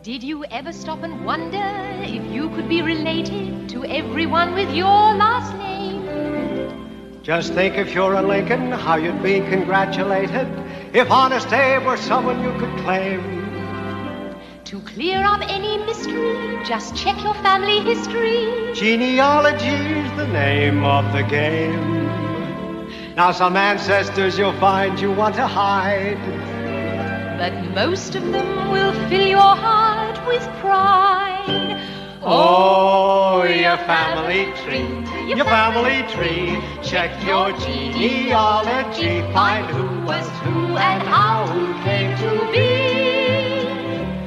Did you ever stop and wonder if you could be related to everyone with your last name? Just think if you're a Lincoln, how you'd be congratulated if Honest Abe were someone you could claim. To clear up any mystery, just check your family history. Genealogy's the name of the game. Now some ancestors you'll find you want to hide, but most of them will fill your heart with pride. Oh, your family tree, your family tree. Check your genealogy, find who was who and how who came to be.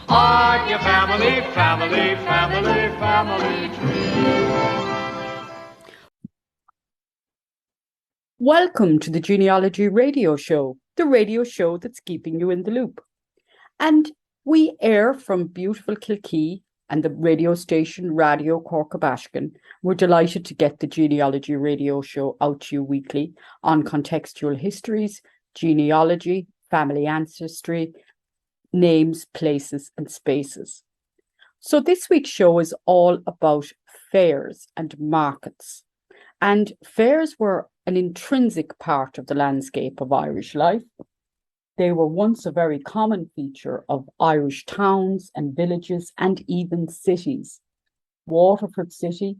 On your family tree. Welcome to the Genealogy Radio Show, the radio show that's keeping you in the loop. And we air from beautiful Kilkee and the radio station Radio Corkabashkin. We're delighted to get the Genealogy Radio Show out to you weekly on contextual histories, genealogy, family ancestry, names, places and spaces. So this week's show is all about fairs and markets. And fairs were an intrinsic part of the landscape of Irish life. They were once a very common feature of Irish towns and villages and even cities. Waterford City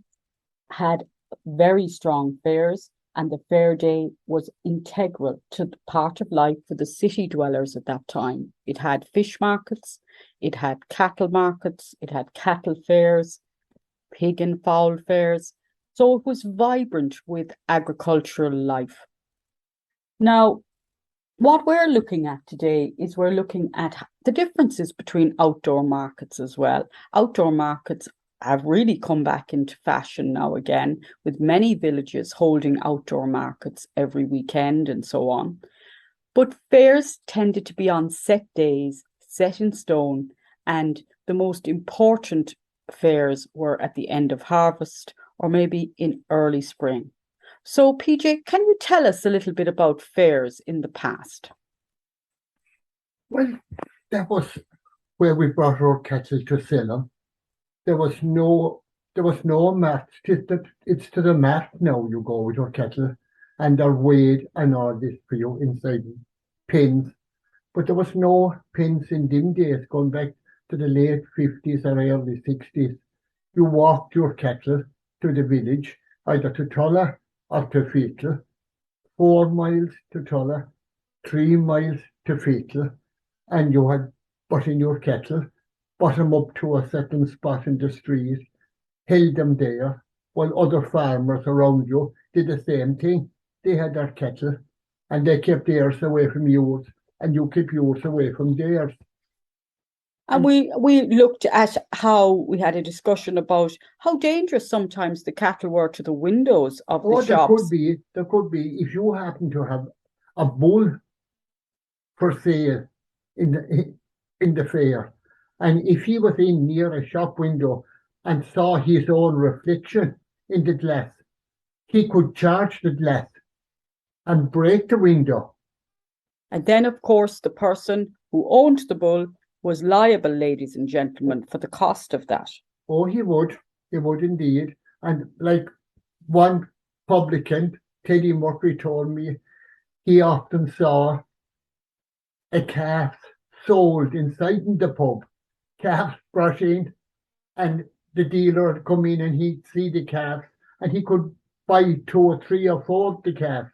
had very strong fairs, and the fair day was integral to the part of life for the city dwellers at that time. It had fish markets, it had cattle markets, it had cattle fairs, pig and fowl fairs. So it was vibrant with agricultural life. Now, what we're looking at today is we're looking at the differences between outdoor markets as well. Outdoor markets have really come back into fashion now again, with many villages holding outdoor markets every weekend and so on. But fairs tended to be on set days, set in stone, and the most important fairs were at the end of harvest or maybe in early spring. So, PJ, can you tell us a little bit about fairs in the past? Well, that was where we brought our cattle to sell them. There was no mat. It's to the mat now you go with your cattle, and they're weighed and all this for you inside pins. But there was no pins in them days, going back to the late 50s or early 60s. You walked your cattle to the village, either to Tulla or to Fetal, 4 miles to Tulla, 3 miles to Fetal, and you had button your cattle, bottom up to a certain spot in the street, held them there, while other farmers around you did the same thing. They had their cattle, and they kept theirs away from yours, and you kept yours away from theirs. And we looked at how we had a discussion about how dangerous sometimes the cattle were to the windows of the shops. There could be, if you happen to have a bull for sale in the fair, and if he was in near a shop window and saw his own reflection in the glass, he could charge the glass and break the window. And then, of course, the person who owned the bull was liable, ladies and gentlemen, for the cost of that. Oh, he would indeed. And like one publican, Teddy Murphy, told me, he often saw a calf sold inside in the pub, calves brought in, and the dealer would come in and he'd see the calf, and he could buy 2 or 3 or 4 of the calves.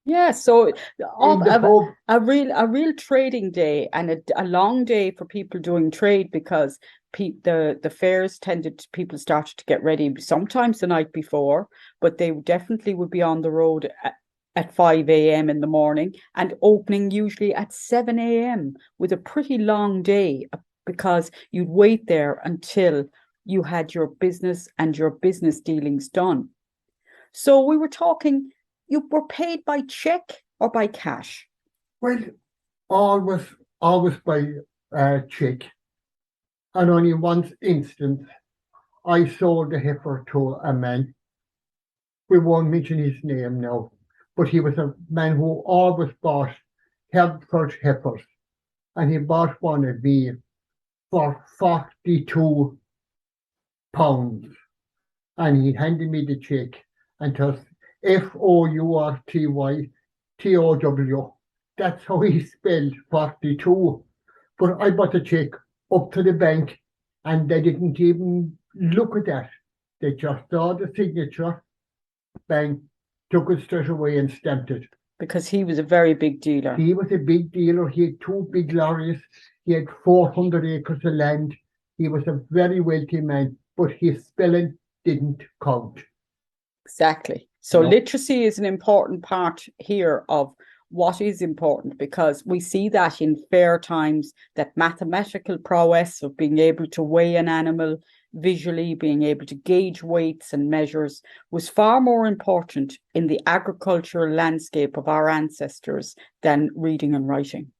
Yeah, so a real trading day, and a long day for people doing trade, because the fairs people started to get ready sometimes the night before, but they definitely would be on the road at 5 a.m. in the morning and opening usually at 7 a.m. with a pretty long day, because you'd wait there until you had your business and your business dealings done. So we were talking, you were paid by check or by cash? Well, always by check. And only one instance, I sold a heifer to a man. We won't mention his name now, but he was a man who always bought Hereford heifers. And he bought one of me for £42. And he handed me the check, and it was FOURTYTOW. That's how he spelled 42. But I brought the check up to the bank, and they didn't even look at that. They just saw the signature, bang, took it straight away and stamped it. Because he was a very big dealer. He was a big dealer. He had 2 big lorries. He had 400 acres of land. He was a very wealthy man, but his spelling didn't count. Exactly. So No. literacy is an important part here of what is important, because we see that in fair times, that mathematical prowess of being able to weigh an animal visually, being able to gauge weights and measures, was far more important in the agricultural landscape of our ancestors than reading and writing.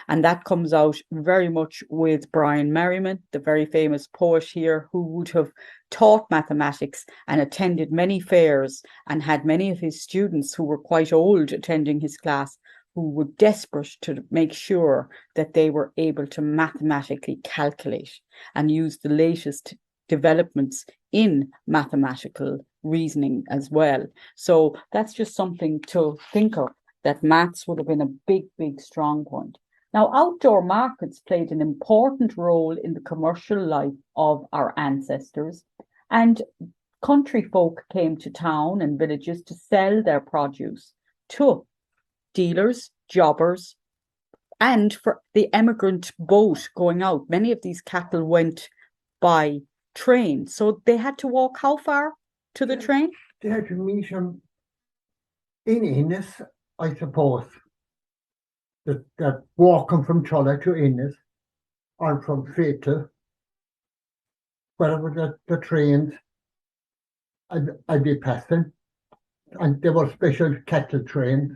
And that comes out very much with Brian Merriman, the very famous poet here, who would have taught mathematics and attended many fairs, and had many of his students who were quite old attending his class, who were desperate to make sure that they were able to mathematically calculate and use the latest developments in mathematical reasoning as well. So that's just something to think of, that maths would have been a big, big strong point. Now, outdoor markets played an important role in the commercial life of our ancestors, and country folk came to town and villages to sell their produce to dealers, jobbers, and for the emigrant boat going out. Many of these cattle went by train, so they had to walk how far to the train? They had to meet him in Ennis, I suppose. That walking from Tulla to Ennis, or from Fatal, wherever the trains I'd be passing, and there were special cattle trains,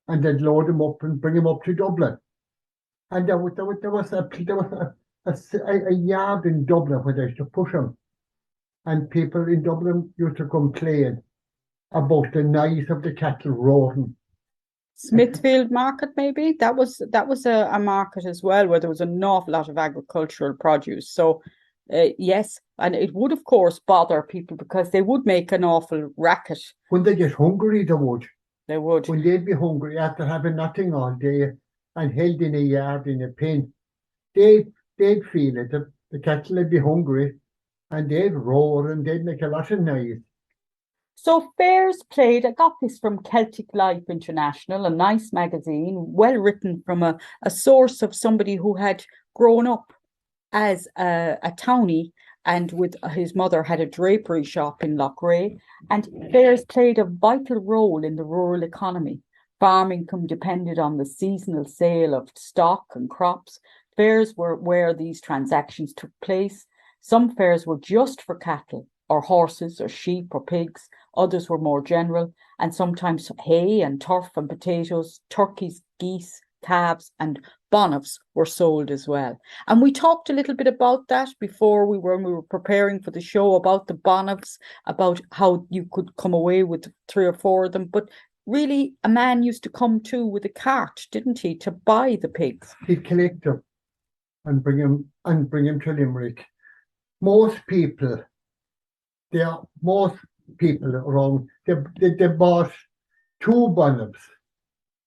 and they'd load them up and bring them up to Dublin. And there was a yard in Dublin where they used to push them, and people in Dublin used to complain about the noise of the cattle roaring. Smithfield Market, maybe that was a market as well, where there was an awful lot of agricultural produce. So yes, and it would of course bother people, because they would make an awful racket. When they get hungry, they would. They would. When they'd be hungry after having nothing all day and held in a yard in a pen, they'd feel it. The cattle would be hungry, and they'd roar and they'd make a lot of noise. So fairs played, I got this from Celtic Life International, a nice magazine, well written from a source of somebody who had grown up as a townie, and with his mother had a drapery shop in Loughrea. And fairs played a vital role in the rural economy. Farm income depended on the seasonal sale of stock and crops. Fairs were where these transactions took place. Some fairs were just for cattle, or horses, or sheep, or pigs. Others were more general, and sometimes hay and turf and potatoes, turkeys, geese, calves, and bonnets were sold as well. And we talked a little bit about that before when we were preparing for the show, about the bonnets, about how you could come away with 3 or 4 of them. But really, a man used to come too with a cart, didn't he, to buy the pigs? He'd collect them and bring them to Limerick. Most people around, they bought 2 bonnets,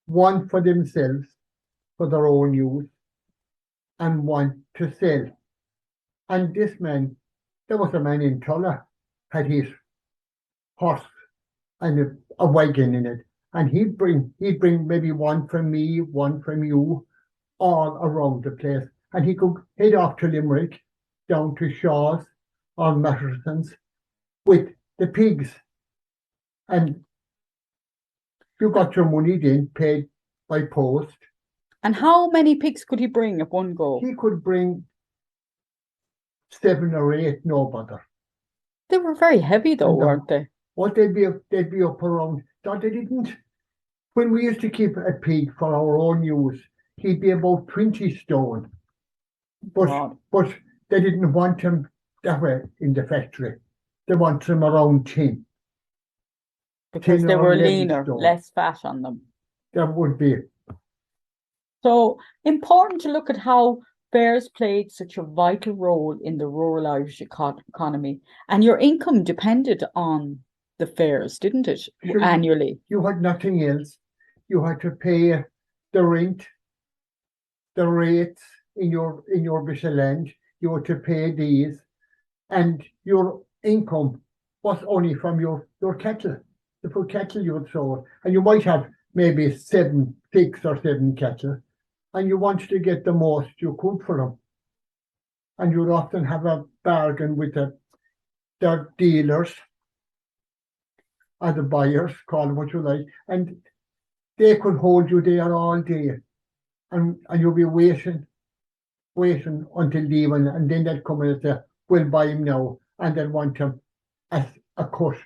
one for themselves, for their own use, and one to sell. And this man, there was a man in Tulla, had his horse and a wagon in it, and he'd bring maybe one from me, one from you, all around the place, and he could head off to Limerick, down to Shaw's or Matterson's with the pigs, and you got your money then paid by post. And how many pigs could he bring at one go? He could bring 7 or 8, no bother. They were very heavy though, weren't they? Well, they'd be up around. No, they didn't. When we used to keep a pig for our own use, he'd be about 20 stone. But they didn't want him that way in the factory. They wanted him around 10. Because they were leaner, less fat on them. That would be. So important to look at how fairs played such a vital role in the rural Irish economy, and your income depended on the fairs, didn't it? Sure, annually. You had nothing else. You had to pay the rent, the rates in your bit of land. You had to pay these, and your income was only from your cattle, the full cattle you had sold. And you might have maybe 6 or 7 cattle, and you wanted to get the most you could for them. And you'd often have a bargain with the dealers or the buyers, call them what you like, and they could hold you there all day, and you'll be waiting until the evening, and then they'd come in and say, "We'll buy him now," and they'd want him as a cut.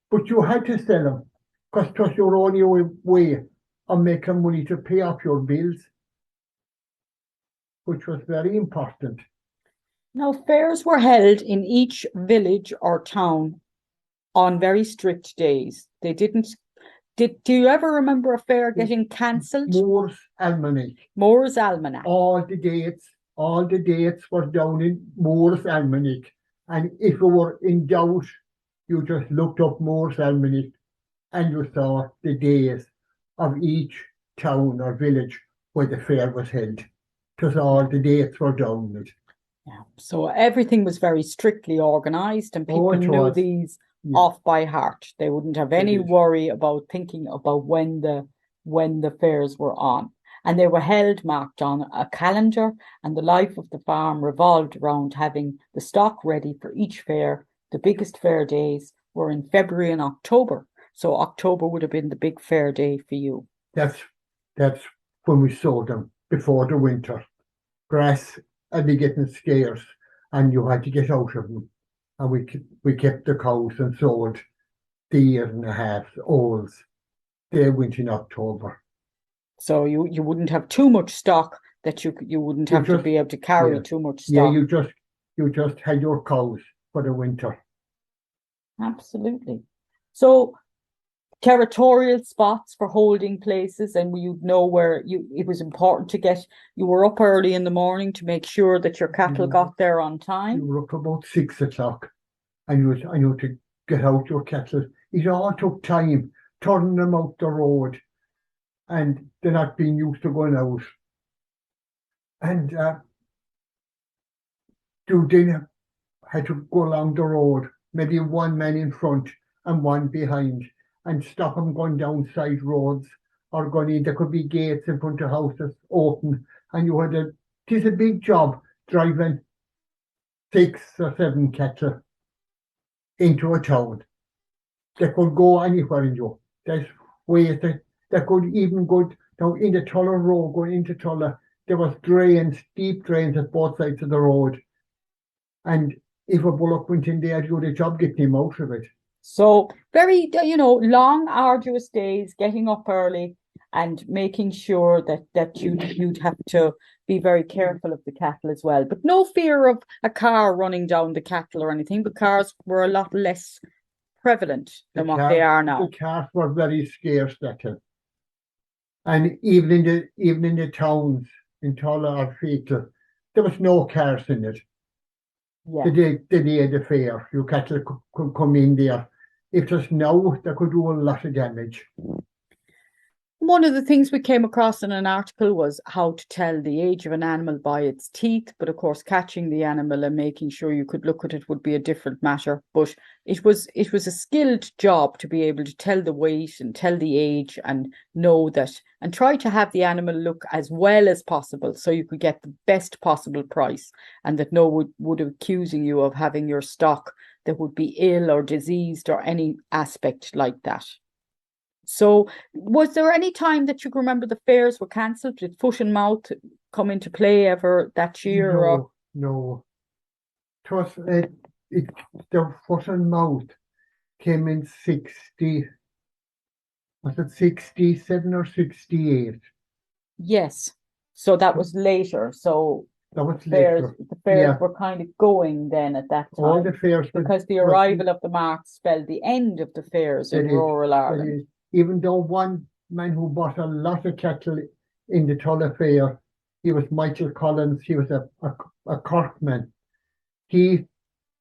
But you had to sell him because it was your only way of making money to pay off your bills, which was very important. Now, fairs were held in each village or town on very strict days. They didn't. Do you ever remember a fair getting cancelled? Moore's Almanac. Moore's Almanac. All the dates were down in Moore's Almanac. And if you were in doubt, you just looked up Moore's Almanac and you saw the days of each town or village where the fair was held. Because all the dates were down it. Yeah. So everything was very strictly organised, and people knew these off by heart. They wouldn't have any worry about thinking about when the fairs were on. And they were held marked on a calendar, and the life of the farm revolved around having the stock ready for each fair. The biggest fair days were in February and October. So October would have been the big fair day for you. That's when we sold them, before the winter. Grass had been getting scarce, and you had to get out of them. And we kept the cows and sold the 1.5 olds. They went in October. So you wouldn't have too much stock that you wouldn't have to be able to carry too much stock. Yeah, you just had your cows for the winter. Absolutely. So territorial spots for holding places, and you'd know where it was important to get. You were up early in the morning to make sure that your cattle got there on time. You were up about 6 o'clock, and you had to get out your cattle. It all took time, turning them out the road, and they're not being used to going out. And you then had to go along the road, maybe one man in front and one behind, and stop them going down side roads or going in. There could be gates in front of houses open, and you had it's a big job driving 6 or 7 cattle into a town. They could go anywhere in you. There's ways they could even go down in the Tulla Road, going into Tulla. There was drains, deep drains at both sides of the road. And if a bullock went in there, you had a job getting him out of it. So very, long, arduous days, getting up early and making sure that you'd have to be very careful of the cattle as well. But no fear of a car running down the cattle or anything. But cars were a lot less prevalent than what they are now. The cars were very scarce that time. And even in the towns, in Tulla or Fecal, there was no cars in it. Yeah. The day of the fair, your cattle could come in there. If there's snow, they could do a lot of damage. One of the things we came across in an article was how to tell the age of an animal by its teeth. But of course, catching the animal and making sure you could look at it would be a different matter. But it was a skilled job to be able to tell the weight and tell the age and know that, and try to have the animal look as well as possible so you could get the best possible price, and that no one would accusing you of having your stock that would be ill or diseased or any aspect like that. So was there any time that you can remember the fairs were cancelled? Did foot and mouth come into play ever that year? No. It was, the foot and mouth came in 60, was it 67 or 68? Yes. So that was later. So that was later. The fairs were kind of going then at that time. All the fairs because the arrival of the marks spelled the end of the fairs in rural Ireland. Even though one man who bought a lot of cattle in the Tulla Fair, He was Michael Collins. He was a Corkman. He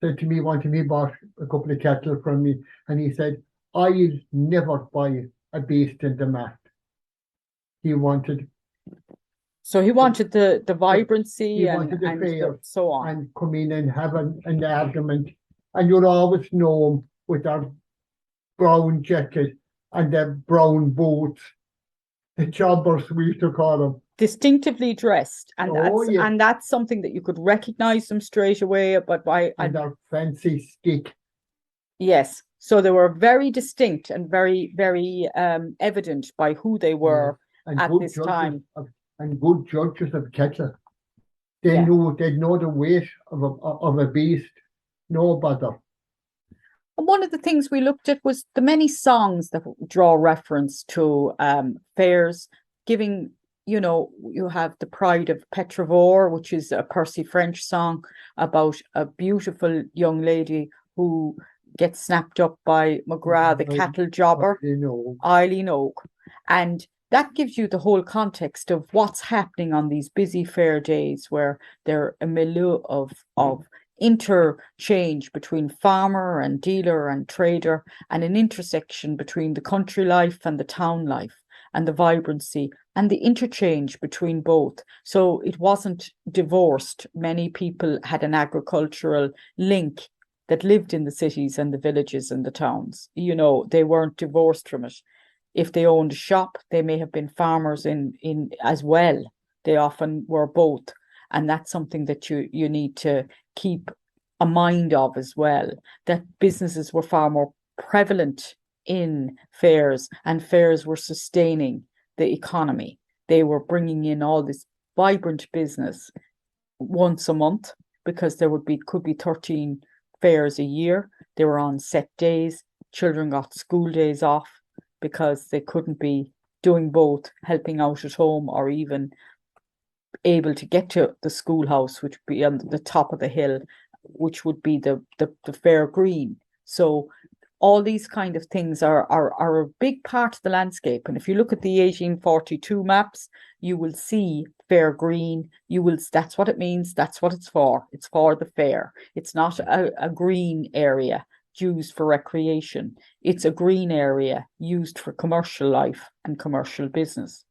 said to me one time, he bought a couple of cattle from me, and he said, I'll never buy a beast in the mat. He wanted the vibrancy he and, wanted the and fair so on. and come in and have an argument. And you'd always know him with their brown jacket and their brown boots, the jobbers we used to call them. Distinctively dressed, and Yeah. that's something that you could recognize them straight away. But and their fancy stick. Yes, so they were very distinct and very, very evident by who they were at this time. And good judges of cattle. They'd know the weight of a beast, no bother. And one of the things we looked at was the many songs that draw reference to fairs, giving, you have The Pride of Petrevore, which is a Percy French song about a beautiful young lady who gets snapped up by McGrath, the cattle jobber, Eileen Oak. And that gives you the whole context of what's happening on these busy fair days, where they're a milieu of interchange between farmer and dealer and trader, and an intersection between the country life and the town life, and the vibrancy and the interchange between both. So it wasn't divorced. Many people had an agricultural link that lived in the cities and the villages and the towns. They weren't divorced from it. If they owned a shop, they may have been farmers in as well. They often were both. And that's something that you need to keep a mind of as well, that businesses were far more prevalent in fairs, and fairs were sustaining the economy. They were bringing in all this vibrant business once a month, because there could be 13 fairs a year. They were on set days. Children got school days off because they couldn't be doing both, helping out at home or even able to get to the schoolhouse, which would be on the top of the hill, which would be the fair green. So all these kind of things are a big part of the landscape. And if you look at the 1842 maps, you will see fair green. That's what it means. That's what it's for. It's for the fair. It's not a green area used for recreation. It's a green area used for commercial life and commercial business.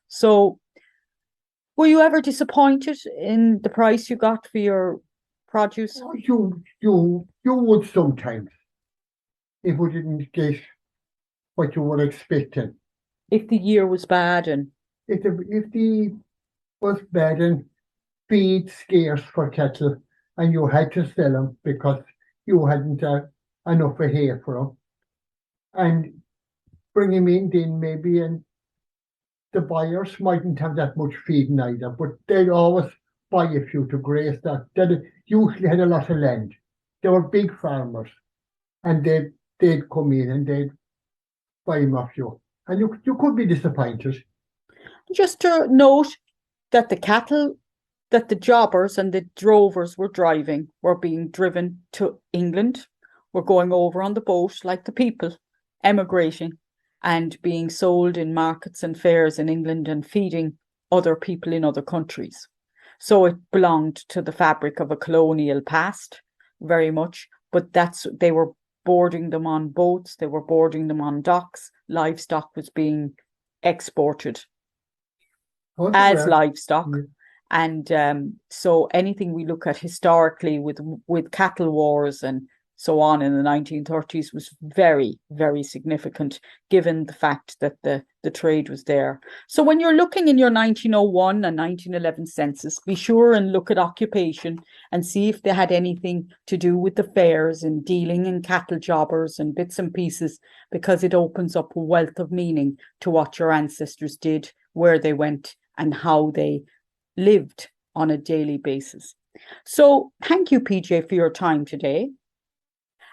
So were you ever disappointed in the price you got for your produce? Oh, you would sometimes, if we didn't get what you were expecting. If the year was bad and if the was bad and feed scarce for cattle, and you had to sell them because you hadn't enough of hay for them, and bring them in then maybe, and the buyers mightn't have that much feeding either, but they'd always buy a few to graze that. They usually had a lot of land. They were big farmers, and they'd come in and they'd buy them off you. And you could be disappointed. Just to note that the cattle that the jobbers and the drovers were driving were being driven to England, were going over on the boat like the people, emigrating, and being sold in markets and fairs in England and feeding other people in other countries. So it belonged to the fabric of a colonial past, very much, but they were boarding them on boats, they were boarding them on docks. Livestock was being exported as livestock. Yeah. And so anything we look at historically with cattle wars and so on in the 1930s was very, very significant, given the fact that the trade was there. So when you're looking in your 1901 and 1911 census, be sure and look at occupation and see if they had anything to do with the fairs and dealing in cattle jobbers and bits and pieces, because it opens up a wealth of meaning to what your ancestors did, where they went, and how they lived on a daily basis. So thank you, PJ, for your time today.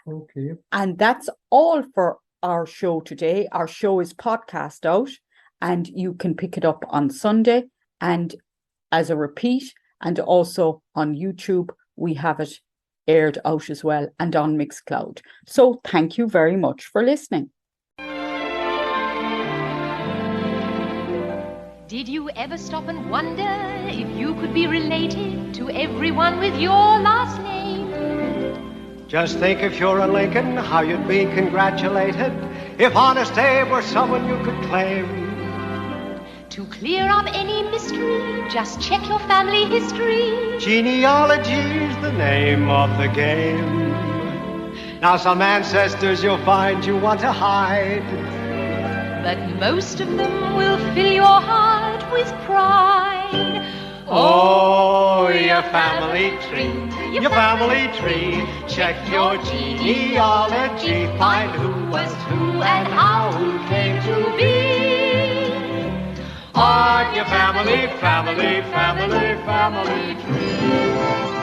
Okay. And that's all for our show today. Our show is podcast out, and you can pick it up on Sunday and as a repeat, and also on YouTube. We have it aired out as well, and on Mixcloud. So thank you very much for listening. Did you ever stop and wonder if you could be related to everyone with your last name? Just think if you're a Lincoln, how you'd be congratulated if Honest Abe were someone you could claim. To clear up any mystery, just check your family history. Genealogy's the name of the game. Now some ancestors you'll find you want to hide, but most of them will fill your heart with pride. Oh, your family tree, your family tree. Check your genealogy, find who was who and how who came to be. On your family tree.